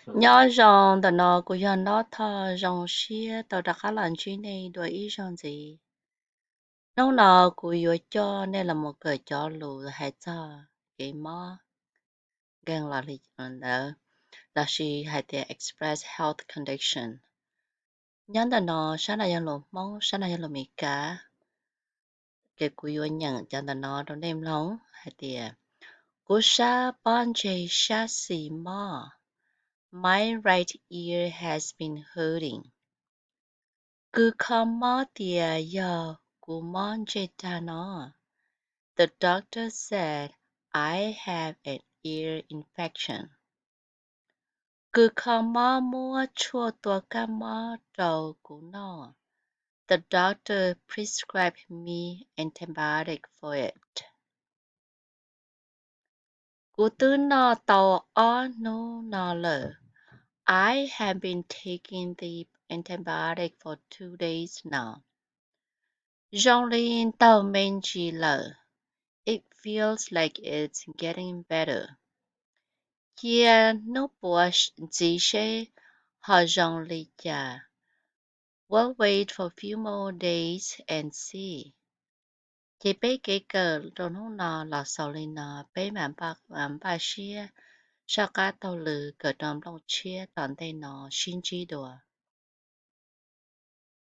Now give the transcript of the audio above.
Nhớ rằng tờ nó của giờ nó thờ rằng xia tờ đã khá lần chuyến này đuổi ý rằng gì. Nó nọ của yo cho nên là một cái cho lù hay cho cái mò gan là lý đó là she had the express health condition. Nhớ tờ nó sáng nay lù mong sáng nay lù mì cá cái của yo nhận cho tờ nó trong đêm lóng hay thì cú sa bon jay sa si mò. My right ear has been hurting. Cứ không mất tiền giờ của món chết ta nó. The doctor said I have an ear infection. Cứ không mất mua chua tua ca mơ đầu của nó. The doctor prescribed me antibiotic for it. Cú tư nó tàu ó nô nó lờ. I have been taking the antibiotic for 2 days now. Jean-Lin tàu mình chỉ lờ. It feels like it's getting better. Kia no bùa gì xe họ dòng lì chà. We'll wait for a few more days and see. Chị bé kế cờ trong hôm nọ là sau lên nọ bé mạn bà xia. Sao cá tàu lử cờ trong lòng chia toàn tay nọ xin chi đùa.